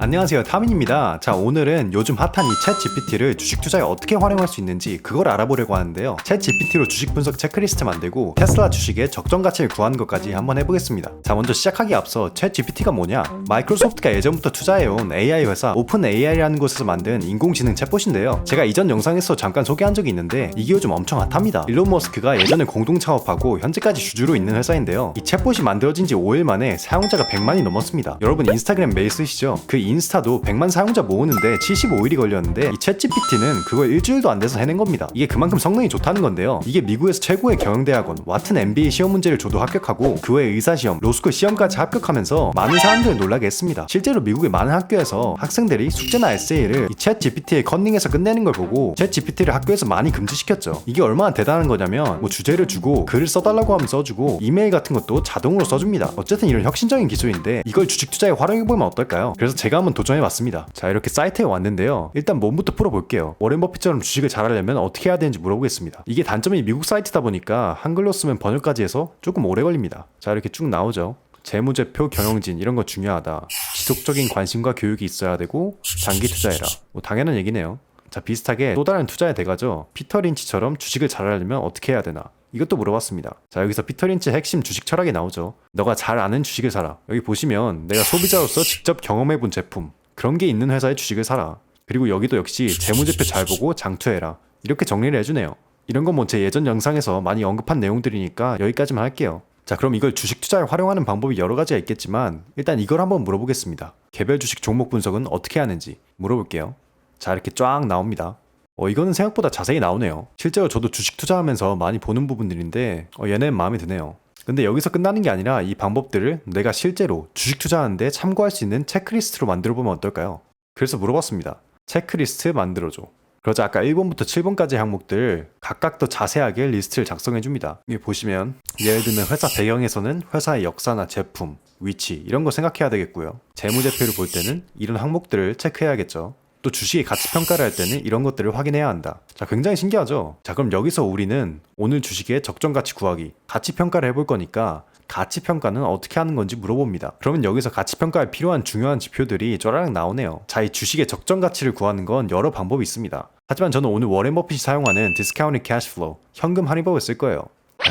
안녕하세요, 타민입니다. 자, 오늘은 요즘 핫한 이 챗 GPT를 주식 투자에 어떻게 활용할 수 있는지 그걸 알아보려고 하는데요. 챗 GPT로 주식 분석 체크리스트 만들고 테슬라 주식의 적정 가치를 구하는 것까지 한번 해보겠습니다. 자, 먼저 시작하기 앞서 챗 GPT가 뭐냐? 마이크로소프트가 예전부터 투자해온 AI 회사 오픈 AI라는 곳에서 만든 인공지능 챗봇인데요. 제가 이전 영상에서 잠깐 소개한 적이 있는데 이게 요즘 엄청 핫합니다. 일론 머스크가 예전에 공동 창업하고 현재까지 주주로 있는 회사인데요. 이 챗봇이 만들어진 지 5일 만에 사용자가 100만이 넘었습니다. 여러분 인스타그램 매일 쓰시죠? 그 인스타도 100만 사용자 모으는데 75일이 걸렸는데 이 챗GPT는 그걸 일주일도 안 돼서 해낸 겁니다. 이게 그만큼 성능이 좋다는 건데요. 이게 미국에서 최고의 경영대학원 와튼 MBA 시험 문제를 줘도 합격하고 그 외 의사시험, 로스쿨 시험까지 합격하면서 많은 사람들을 놀라게 했습니다. 실제로 미국의 많은 학교에서 학생들이 숙제나 에세이를 이 챗GPT의 컨닝에서 끝내는 걸 보고 챗GPT를 학교에서 많이 금지시켰죠. 이게 얼마나 대단한 거냐면 뭐 주제를 주고 글을 써달라고 하면 써주고 이메일 같은 것도 자동으로 써줍니다. 어쨌든 이런 혁신적인 기술인데 이걸 주식 투자에 활용해보면 어떨까요? 그래서 제가 한번 도전해봤습니다. 자, 이렇게 사이트에 왔는데요. 일단 몸부터 풀어볼게요. 워렌 버핏처럼 주식을 잘하려면 어떻게 해야 되는지 물어보겠습니다. 이게 단점이 미국 사이트다 보니까 한글로 쓰면 번역까지 해서 조금 오래 걸립니다. 자, 이렇게 쭉 나오죠. 재무제표, 경영진 이런 거 중요하다. 지속적인 관심과 교육이 있어야 되고 장기 투자해라. 뭐 당연한 얘기네요. 자, 비슷하게 또 다른 투자의 대가죠. 피터 린치처럼 주식을 잘하려면 어떻게 해야 되나? 이것도 물어봤습니다. 자, 여기서 피터 린치의 핵심 주식 철학이 나오죠. 너가 잘 아는 주식을 사라. 여기 보시면 내가 소비자로서 직접 경험해본 제품, 그런 게 있는 회사의 주식을 사라. 그리고 여기도 역시 재무제표 잘 보고 장투해라. 이렇게 정리를 해주네요. 이런 건 뭐 제 예전 영상에서 많이 언급한 내용들이니까 여기까지만 할게요. 자, 그럼 이걸 주식 투자에 활용하는 방법이 여러 가지가 있겠지만 일단 이걸 한번 물어보겠습니다. 개별 주식 종목 분석은 어떻게 하는지 물어볼게요. 자, 이렇게 쫙 나옵니다. 이거는 생각보다 자세히 나오네요. 실제로 저도 주식 투자하면서 많이 보는 부분들인데 얘는 마음에 드네요. 근데 여기서 끝나는 게 아니라 이 방법들을 내가 실제로 주식 투자하는데 참고할 수 있는 체크리스트로 만들어보면 어떨까요? 그래서 물어봤습니다. 체크리스트 만들어줘. 그러자 아까 1번부터 7번까지 항목들 각각 더 자세하게 리스트를 작성해줍니다. 여기 보시면 예를 들면 회사 배경에서는 회사의 역사나 제품, 위치 이런 거 생각해야 되겠고요. 재무제표를 볼 때는 이런 항목들을 체크해야겠죠. 또 주식의 가치 평가를 할 때는 이런 것들을 확인해야 한다. 자, 굉장히 신기하죠? 자, 그럼 여기서 우리는 오늘 주식의 적정 가치 구하기, 가치 평가를 해볼 거니까 가치 평가는 어떻게 하는 건지 물어봅니다. 그러면 여기서 가치 평가에 필요한 중요한 지표들이 쪼라락 나오네요. 자, 이 주식의 적정 가치를 구하는 건 여러 방법이 있습니다. 하지만 저는 오늘 워렌 버핏이 사용하는 Discounted Cash Flow, 현금 할인법을 쓸 거예요.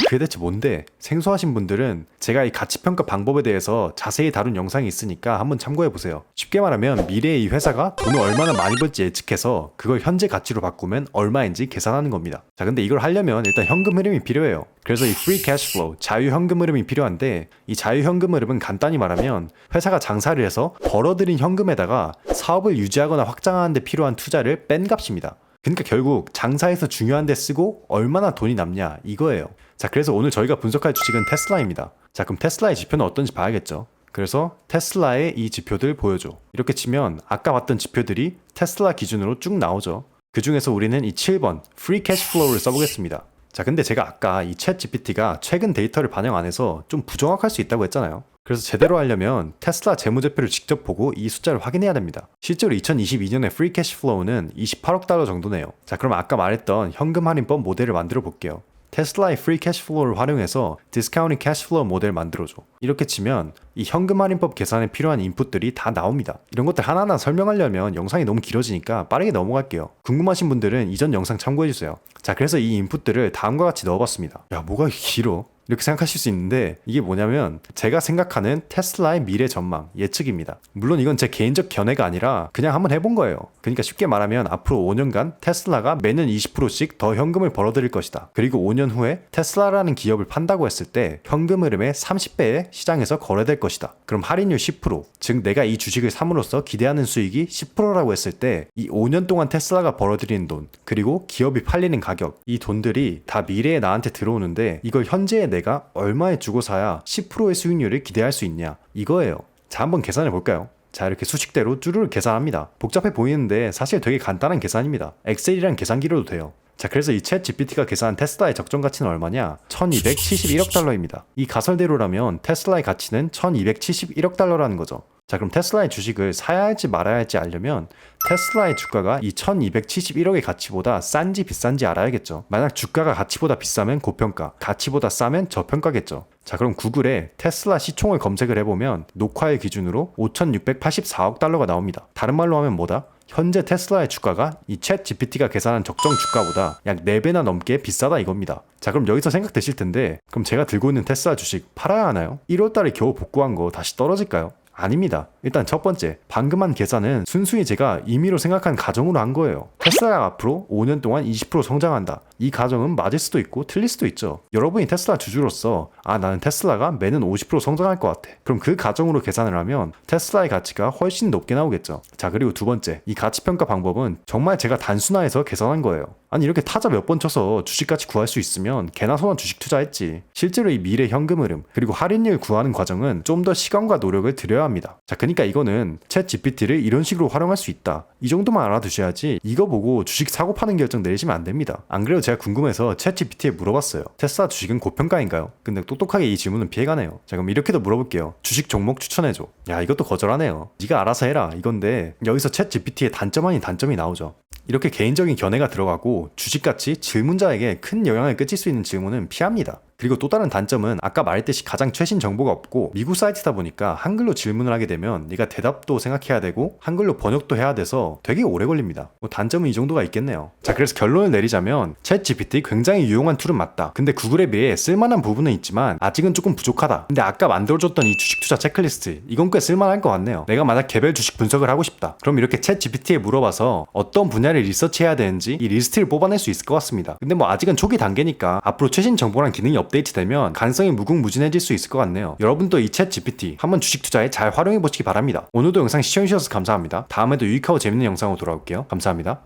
그게 대체 뭔데? 생소하신 분들은 제가 이 가치평가 방법에 대해서 자세히 다룬 영상이 있으니까 한번 참고해보세요. 쉽게 말하면 미래의 이 회사가 돈을 얼마나 많이 벌지 예측해서 그걸 현재 가치로 바꾸면 얼마인지 계산하는 겁니다. 자, 근데 이걸 하려면 일단 현금 흐름이 필요해요. 그래서 이 Free Cash Flow, 자유 현금 흐름이 필요한데 이 자유 현금 흐름은 간단히 말하면 회사가 장사를 해서 벌어들인 현금에다가 사업을 유지하거나 확장하는 데 필요한 투자를 뺀 값입니다. 그러니까 결국 장사에서 중요한 데 쓰고 얼마나 돈이 남냐 이거예요. 자, 그래서 오늘 저희가 분석할 주식은 테슬라입니다. 자, 그럼 테슬라의 지표는 어떤지 봐야겠죠. 그래서 테슬라의 이 지표들 보여줘. 이렇게 치면 아까 봤던 지표들이 테슬라 기준으로 쭉 나오죠. 그 중에서 우리는 이 7번 Free Cash Flow를 써보겠습니다. 자, 근데 제가 아까 이 챗 GPT가 최근 데이터를 반영 안 해서 좀 부정확할 수 있다고 했잖아요. 그래서 제대로 하려면 테슬라 재무제표를 직접 보고 이 숫자를 확인해야 됩니다. 실제로 2022년의 Free Cash Flow는 28억 달러 정도네요. 자, 그럼 아까 말했던 현금 할인법 모델을 만들어 볼게요. 테슬라의 Free Cash Flow를 활용해서 Discounted Cash Flow 모델 만들어줘. 이렇게 치면 이 현금 할인법 계산에 필요한 인풋들이 다 나옵니다. 이런 것들 하나하나 설명하려면 영상이 너무 길어지니까 빠르게 넘어갈게요. 궁금하신 분들은 이전 영상 참고해주세요. 자, 그래서 이 인풋들을 다음과 같이 넣어봤습니다. 야, 뭐가 길어? 이렇게 생각하실 수 있는데 이게 뭐냐면 제가 생각하는 테슬라의 미래 전망, 예측입니다. 물론 이건 제 개인적 견해가 아니라 그냥 한번 해본 거예요. 그러니까 쉽게 말하면 앞으로 5년간 테슬라가 매년 20%씩 더 현금을 벌어들일 것이다. 그리고 5년 후에 테슬라라는 기업을 판다고 했을 때 현금 흐름의 30배에 시장에서 거래될 것이다. 그럼 할인율 10%, 즉 내가 이 주식을 삼으로써 기대하는 수익이 10%라고 했을 때 이 5년 동안 테슬라가 벌어들이는 돈, 그리고 기업이 팔리는 가격, 이 돈들이 다 미래에 나한테 들어오는데 이걸 현재의 내가 얼마에 주고 사야 10%의 수익률을 기대할 수 있냐 이거예요. 자, 한번 계산해 볼까요? 자, 이렇게 수식대로 쭈루루 계산합니다. 복잡해 보이는데 사실 되게 간단한 계산입니다. 엑셀이랑 계산기로도 돼요. 자, 그래서 이 챗 GPT가 계산한 테슬라의 적정 가치는 얼마냐? 1271억 달러입니다. 이 가설대로라면 테슬라의 가치는 1271억 달러라는 거죠. 자, 그럼 테슬라의 주식을 사야 할지 말아야 할지 알려면 테슬라의 주가가 이 1271억의 가치보다 싼지 비싼지 알아야겠죠. 만약 주가가 가치보다 비싸면 고평가, 가치보다 싸면 저평가겠죠. 자, 그럼 구글에 테슬라 시총을 검색을 해보면 녹화일 기준으로 5,684억 달러가 나옵니다. 다른 말로 하면 뭐다? 현재 테슬라의 주가가 이 챗 GPT가 계산한 적정 주가보다 약 4배나 넘게 비싸다 이겁니다. 자, 그럼 여기서 생각되실 텐데, 그럼 제가 들고 있는 테슬라 주식 팔아야 하나요? 1월달에 겨우 복구한 거 다시 떨어질까요? 아닙니다. 일단 첫 번째, 방금 한 계산은 순수히 제가 임의로 생각한 가정으로 한 거예요. 테슬라가 앞으로 5년 동안 20% 성장한다. 이 가정은 맞을 수도 있고 틀릴 수도 있죠. 여러분이 테슬라 주주로서 나는 테슬라가 매년 50% 성장할 것 같아. 그럼 그 가정으로 계산을 하면 테슬라의 가치가 훨씬 높게 나오겠죠. 자, 그리고 두 번째, 이 가치평가 방법은 정말 제가 단순화해서 계산한 거예요. 아니, 이렇게 타자 몇 번 쳐서 주식가치 구할 수 있으면 개나 소나 주식 투자했지. 실제로 이 미래 현금 흐름 그리고 할인율 구하는 과정은 좀 더 시간과 노력을 들여야 합니다. 자, 그러니까 이거는 챗 GPT를 이런 식으로 활용할 수 있다. 이 정도만 알아두셔야지 이거 보고 주식 사고 파는 결정 내리시면 안 됩니다. 안 그래도 제가 궁금해서 챗 GPT에 물어봤어요. 테슬라 주식은 고평가인가요? 근데 똑똑하게 이 질문은 피해가네요. 자, 그럼 이렇게도 물어볼게요. 주식 종목 추천해줘. 야, 이것도 거절하네요. 네가 알아서 해라 이건데, 여기서 챗 GPT의 단점 아닌 단점이 나오죠. 이렇게 개인적인 견해가 들어가고 주식같이 질문자에게 큰 영향을 끼칠 수 있는 질문은 피합니다. 그리고 또 다른 단점은 아까 말했듯이 가장 최신 정보가 없고 미국 사이트다 보니까 한글로 질문을 하게 되면 네가 대답도 생각해야 되고 한글로 번역도 해야 돼서 되게 오래 걸립니다. 단점은 이 정도가 있겠네요. 자, 그래서 결론을 내리자면 챗 GPT 굉장히 유용한 툴은 맞다. 근데 구글에 비해 쓸만한 부분은 있지만 아직은 조금 부족하다. 근데 아까 만들어줬던 이 주식 투자 체크리스트, 이건 꽤 쓸만할 것 같네요. 내가 만약 개별 주식 분석을 하고 싶다. 그럼 이렇게 챗 GPT에 물어봐서 어떤 분야를 리서치해야 되는지 이 리스트를 뽑아낼 수 있을 것 같습니다. 근데 뭐 아직은 초기 단계니까 앞으로 최신 정보랑 기능이 업데이트되면 가능성이 무궁무진해질 수 있을 것 같네요. 여러분도 이 챗 GPT 한번 주식 투자에 잘 활용해 보시기 바랍니다. 오늘도 영상 시청해주셔서 감사합니다. 다음에도 유익하고 재밌는 영상으로 돌아올게요. 감사합니다.